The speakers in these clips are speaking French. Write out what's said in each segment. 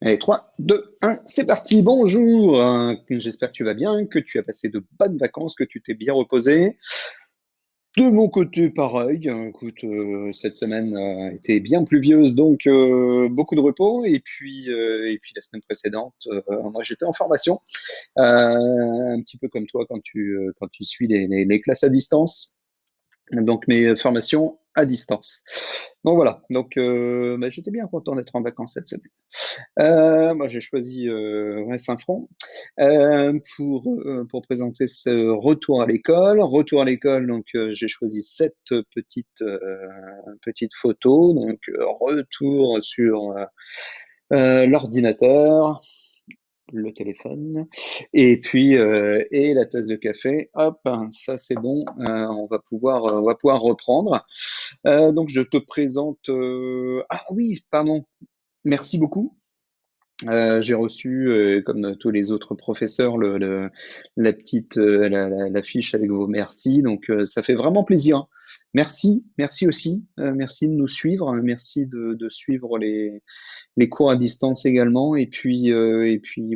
Allez, 3, 2, 1, c'est parti. Bonjour. J'espère que tu vas bien, que tu as passé de bonnes vacances, que tu t'es bien reposé. De mon côté, pareil. Écoute, cette semaine a été bien pluvieuse, donc beaucoup de repos. Et puis la semaine précédente, moi j'étais en formation, un petit peu comme toi quand tu suis les classes à distance. Donc mes formations à distance. Donc voilà. Donc bah, j'étais bien content d'être en vacances cette semaine. Moi, j'ai choisi ouais, Saint-Front pour présenter ce retour à l'école. Retour à l'école, donc j'ai choisi cette petite photo. Donc retour sur l'ordinateur, le téléphone, et la tasse de café. Hop, ça c'est bon. On va pouvoir reprendre. Donc je te présente. Ah oui, pardon. Merci beaucoup. J'ai reçu, comme tous les autres professeurs, la petite la fiche avec vos merci. Donc, ça fait vraiment plaisir. Merci, merci aussi. Merci de nous suivre. Merci de suivre les cours à distance également. Et puis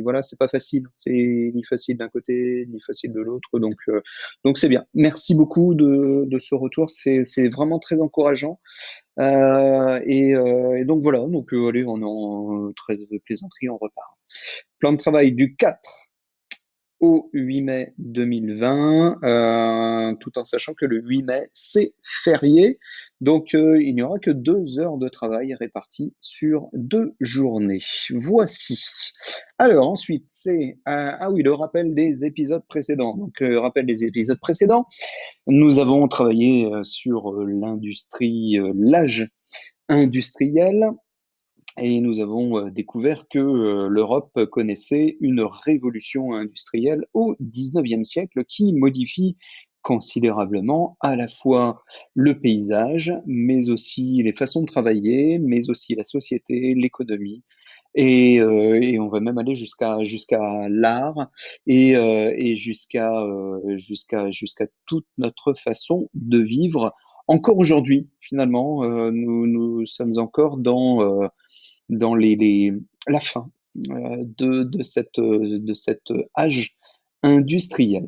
voilà, c'est pas facile. C'est ni facile d'un côté, ni facile de l'autre. Donc c'est bien. Merci beaucoup de ce retour. C'est vraiment très encourageant. Et donc voilà, donc allez, on est en très de plaisanterie, on repart. Plan de travail du 4 au 8 mai 2020, tout en sachant que le 8 mai, c'est férié. Donc, il n'y aura que 2 heures de travail réparties sur 2 journées. Voici. Alors, ensuite, c'est, ah oui, le rappel des épisodes précédents. Donc, rappel des épisodes précédents. Nous avons travaillé sur l'industrie, l'âge industriel, et nous avons découvert que l'Europe connaissait une révolution industrielle au XIXe siècle qui modifie considérablement à la fois le paysage, mais aussi les façons de travailler, mais aussi la société, l'économie. Et on va même aller jusqu'à l'art et jusqu'à toute notre façon de vivre. Encore aujourd'hui, finalement, nous sommes encore dans la fin de cet âge industriel.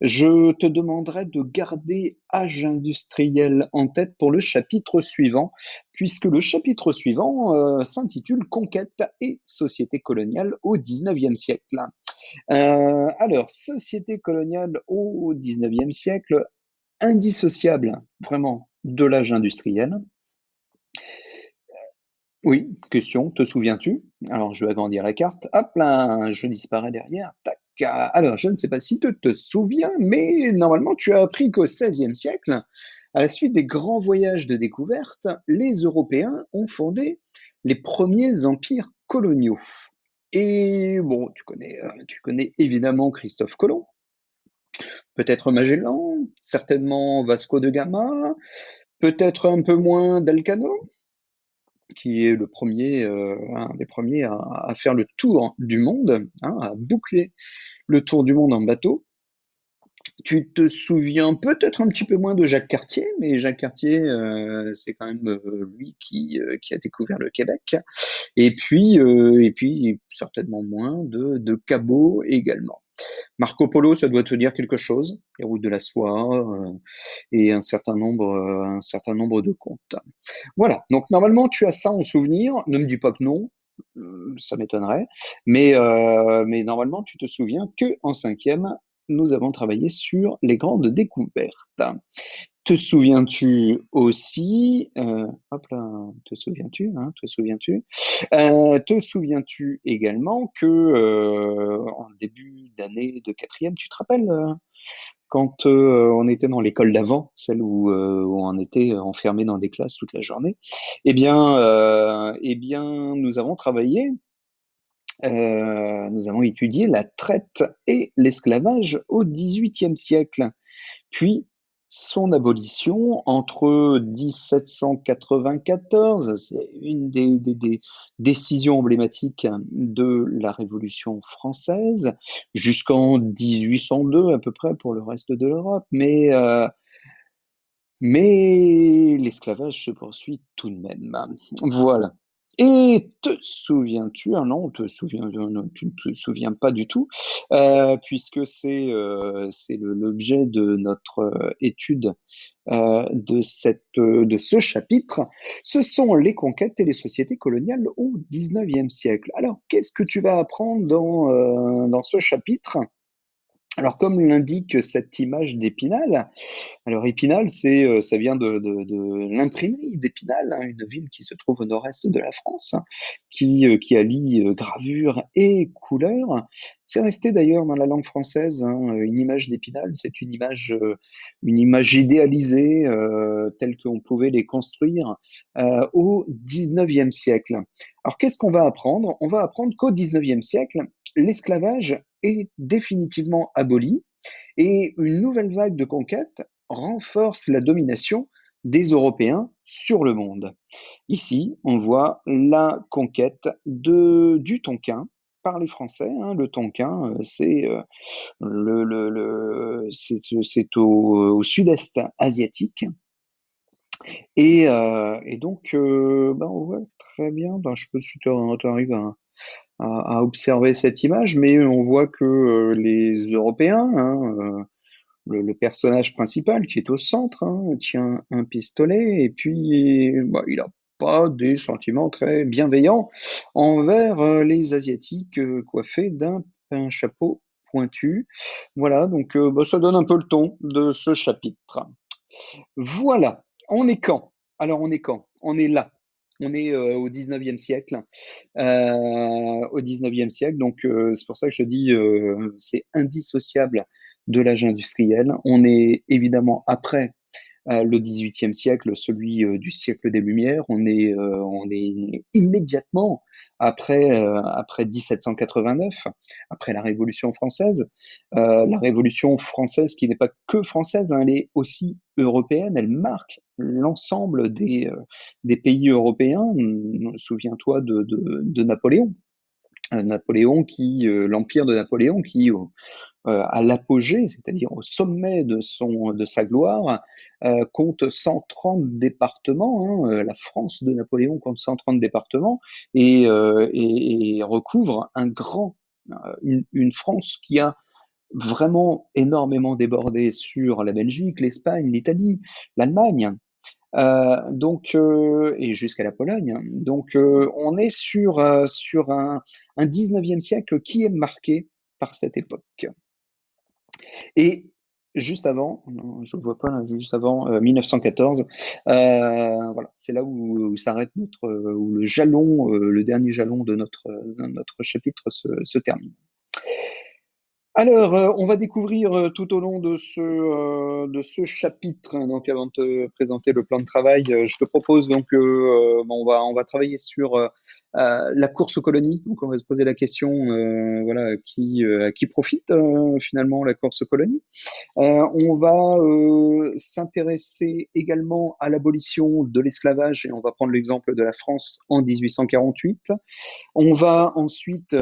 Je te demanderai de garder âge industriel en tête pour le chapitre suivant, puisque le chapitre suivant s'intitule Conquête et société coloniale au XIXe siècle. Alors, société coloniale au XIXe siècle, indissociable vraiment de l'âge industriel. Oui, question, te souviens-tu? Alors, je vais agrandir la carte. Hop là, je disparais derrière. Tac. Alors, je ne sais pas si tu te souviens, mais normalement, tu as appris qu'au XVIe siècle, à la suite des grands voyages de découverte, les Européens ont fondé les premiers empires coloniaux. Et bon, tu connais évidemment Christophe Colomb, peut-être Magellan, certainement Vasco de Gama, peut-être un peu moins d'Elcano, qui est un des premiers à faire le tour du monde, hein, à boucler le tour du monde en bateau. Tu te souviens peut-être un petit peu moins de Jacques Cartier, mais Jacques Cartier, c'est quand même lui qui a découvert le Québec. Et puis certainement moins de Cabot également. Marco Polo, ça doit te dire quelque chose, les routes de la soie et un certain nombre de contes. Voilà, donc normalement tu as ça en souvenir, ne me dis pas que non, ça m'étonnerait, mais normalement tu te souviens que en cinquième, nous avons travaillé sur les grandes découvertes. Te souviens-tu aussi, hop là, te souviens-tu également que en début d'année de quatrième, tu te rappelles quand on était dans l'école d'avant, celle où on était enfermé dans des classes toute la journée, eh bien, nous avons étudié la traite et l'esclavage au XVIIIe siècle, puis son abolition entre 1794, c'est une des décisions emblématiques de la Révolution française, jusqu'en 1802 à peu près pour le reste de l'Europe, mais l'esclavage se poursuit tout de même. Voilà. Et te souviens-tu, ah non, non, tu ne te souviens pas du tout, puisque c'est l'objet de notre étude de ce chapitre, ce sont les conquêtes et les sociétés coloniales au XIXe siècle. Alors, qu'est-ce que tu vas apprendre dans ce chapitre? Alors, comme l'indique cette image d'Épinal, alors Épinal, ça vient de l'imprimerie d'Épinal, hein, une ville qui se trouve au nord-est de la France, hein, qui allie gravure et couleur. C'est resté d'ailleurs dans la langue française, hein, une image d'Épinal, c'est une image idéalisée telle qu'on pouvait les construire au XIXe siècle. Alors qu'est-ce qu'on va apprendre? On va apprendre qu'au XIXe siècle, l'esclavage est définitivement aboli et une nouvelle vague de conquête renforce la domination des Européens sur le monde. Ici, on voit la conquête du Tonkin par les Français, hein. Le Tonkin, c'est au sud-est asiatique. Et donc, ben, on voit très bien, ben, je sais pas si tu arrives à observer cette image, mais on voit que les Européens, hein, le personnage principal qui est au centre, hein, tient un pistolet et puis bah, il n'a pas des sentiments très bienveillants envers les Asiatiques coiffés d'un chapeau pointu. Voilà, donc bah, ça donne un peu le ton de ce chapitre. Voilà, on est quand? Alors on est quand? On est là. On est au 19e siècle. Au 19e siècle, donc c'est pour ça que je dis c'est indissociable de l'âge industriel. On est évidemment après le 18e siècle, celui du siècle des Lumières. On est immédiatement après 1789, après la Révolution française. La Révolution française qui n'est pas que française, hein, elle est aussi européenne, elle marque l'ensemble des pays européens. Souviens-toi de Napoléon. Napoléon l'empire de Napoléon qui, à l'apogée, c'est-à-dire au sommet de sa gloire, compte 130 départements, hein. La France de Napoléon compte 130 départements et recouvre une France qui a vraiment énormément débordé sur la Belgique, l'Espagne, l'Italie, l'Allemagne. Et jusqu'à la Pologne. Donc, on est sur un 19e siècle qui est marqué par cette époque. Et juste avant, non, je ne vois pas, là, juste avant 1914, voilà, c'est là où s'arrête où le jalon, le dernier jalon de notre chapitre se termine. Alors, on va découvrir tout au long de ce chapitre, hein, donc avant de te présenter le plan de travail, je te propose donc, bon, on va travailler sur la course aux colonies. Donc, on va se poser la question, voilà, à qui profite finalement la course aux colonies. On va s'intéresser également à l'abolition de l'esclavage et on va prendre l'exemple de la France en 1848. On va ensuite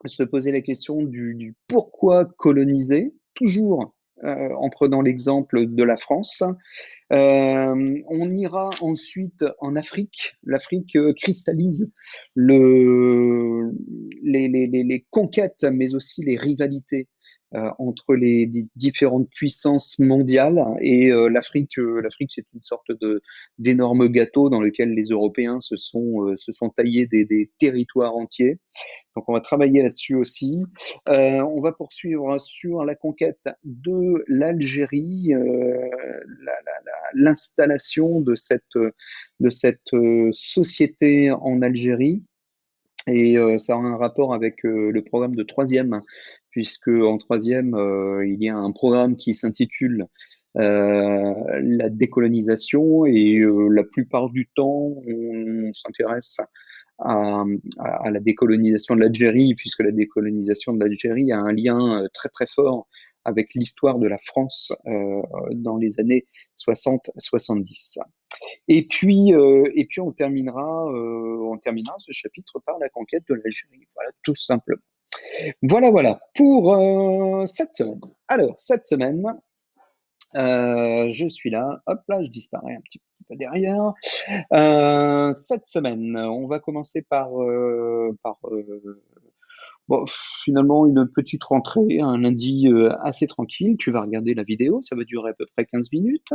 se poser la question du pourquoi coloniser, toujours en prenant l'exemple de la France. On ira ensuite en Afrique. L'Afrique cristallise les conquêtes, mais aussi les rivalités entre les différentes puissances mondiales. Et l'Afrique, c'est une sorte d'énorme gâteau dans lequel les Européens se sont taillés des territoires entiers. Donc on va travailler là-dessus aussi. On va poursuivre sur la conquête de l'Algérie, l'installation de cette société en Algérie. Et ça a un rapport avec le programme de troisième, puisque en troisième, il y a un programme qui s'intitule la décolonisation et la plupart du temps, on s'intéresse à, à la décolonisation de l'Algérie, puisque la décolonisation de l'Algérie a un lien très très fort avec l'histoire de la France dans les années 60-70. Et puis on terminera ce chapitre par la conquête de l'Algérie. Voilà, tout simplement. Voilà, voilà, pour cette semaine. Alors, cette semaine, Je suis là, hop là, je disparais un petit peu derrière. Cette semaine, on va commencer par bon, finalement, une petite rentrée, un lundi assez tranquille. Tu vas regarder la vidéo, ça va durer à peu près 15 minutes.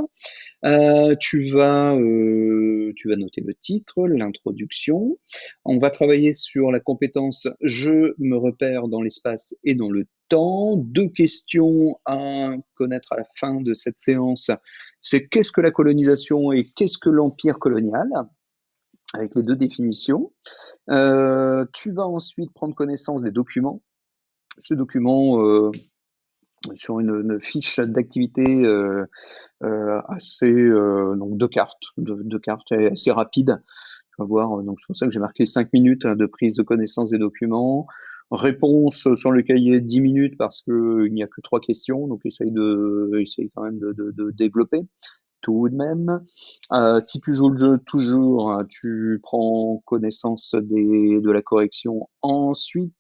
Tu vas noter le titre, l'introduction. On va travailler sur la compétence je me repère dans l'espace et dans le temps. Deux questions à connaître à la fin de cette séance. C'est qu'est-ce que la colonisation et qu'est-ce que l'empire colonial, avec les deux définitions. Tu vas ensuite prendre connaissance des documents. Ce document, sur une fiche d'activité assez donc deux cartes assez rapides. On va voir, donc c'est pour ça que j'ai marqué 5 minutes de prise de connaissance des documents. Réponse sur le cahier 10 minutes parce qu'il n'y a que 3 questions, donc essaye quand même de développer tout de même. Si tu joues le jeu toujours, tu prends connaissance de la correction ensuite.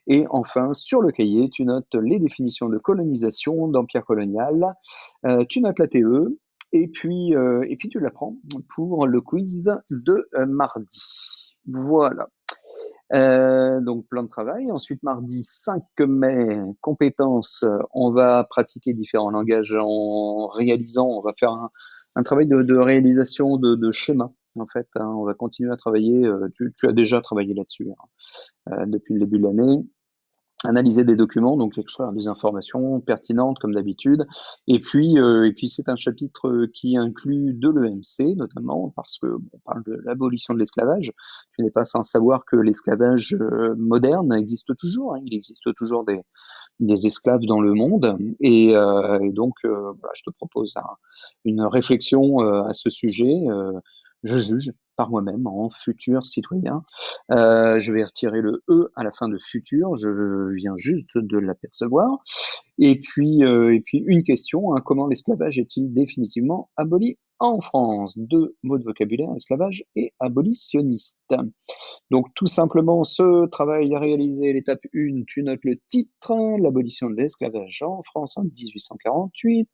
Et enfin, sur le cahier, tu notes les définitions de colonisation, d'empire colonial. Tu notes la TE. Et puis tu l'apprends pour le quiz de mardi. Voilà. Donc plan de travail. Ensuite, mardi 5 mai, compétences. On va pratiquer différents langages en réalisant. On va faire un travail de réalisation de schémas. En fait, hein. On va continuer à travailler. Tu as déjà travaillé là-dessus hein, depuis le début de l'année. Analyser des documents, donc extraire des informations pertinentes comme d'habitude. Et puis c'est un chapitre qui inclut de l'EMC notamment parce que bon, on parle de l'abolition de l'esclavage. Tu n'es pas sans savoir que l'esclavage moderne existe toujours. Hein, il existe toujours des esclaves dans le monde et donc voilà, je te propose une réflexion à ce sujet. Je juge par moi-même en futur citoyen. Je vais retirer le E à la fin de futur, je viens juste de l'apercevoir. Et puis une question, hein, comment l'esclavage est-il définitivement aboli en France? Deux mots de vocabulaire, esclavage et abolitionniste. Donc tout simplement, ce travail à réaliser, l'étape 1, tu notes le titre, l'abolition de l'esclavage en France en 1848.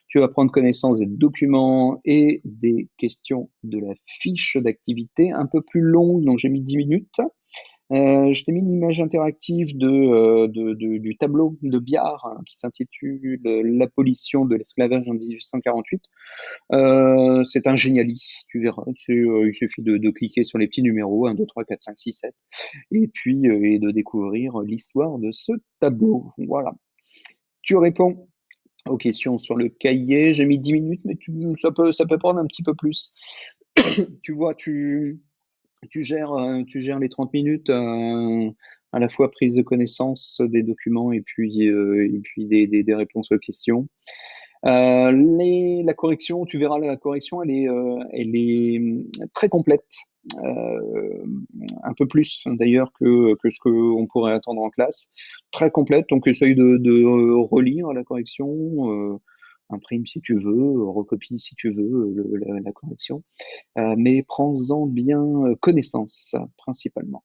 Tu vas prendre connaissance des documents et des questions de la fiche d'activité un peu plus longue, donc j'ai mis 10 minutes. Je t'ai mis une image interactive du tableau de Biard hein, qui s'intitule L'abolition de l'esclavage en 1848. C'est un géniali, tu verras. Il suffit de cliquer sur les petits numéros 1, 2, 3, 4, 5, 6, 7 et de découvrir l'histoire de ce tableau. Voilà. Tu réponds aux questions sur le cahier. J'ai mis 10 minutes, mais ça peut prendre un petit peu plus. Tu vois, tu gères les 30 minutes à la fois prise de connaissance des documents et puis des réponses aux questions. La correction, tu verras, la correction, elle est très complète. Euh, un peu plus d'ailleurs que ce qu'on pourrait attendre en classe. Très complète, donc essaye de relire la correction, imprime si tu veux, recopie si tu veux la correction, mais prends-en bien connaissance principalement.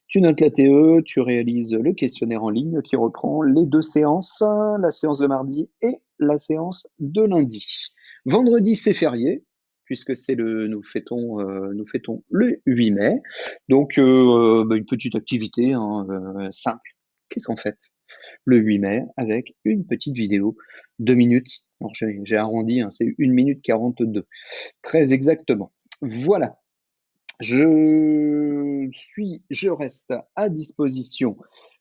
Tu notes la TE, tu réalises le questionnaire en ligne qui reprend les deux séances, la séance de mardi et la séance de lundi. Vendredi, c'est férié, puisque nous fêtons le 8 mai. Donc, une petite activité hein, simple. Qu'est-ce qu'on fait le 8 mai avec une petite vidéo, 2 minutes. Alors, j'ai arrondi, hein, c'est 1 minute 42, très exactement. Voilà, je reste à disposition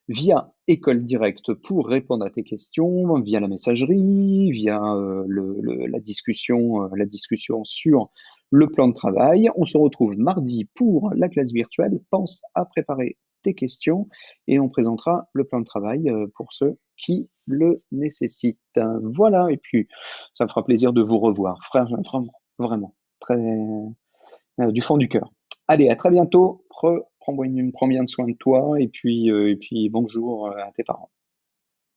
via École Directe pour répondre à tes questions, via la messagerie, via la discussion sur le plan de travail. On se retrouve mardi pour la classe virtuelle. Pense à préparer tes questions et on présentera le plan de travail pour ceux qui le nécessitent. Voilà, et puis ça me fera plaisir de vous revoir, frère, vraiment, vraiment, très, du fond du cœur. Allez, à très bientôt. Prends bien soin de toi et puis bonjour à tes parents.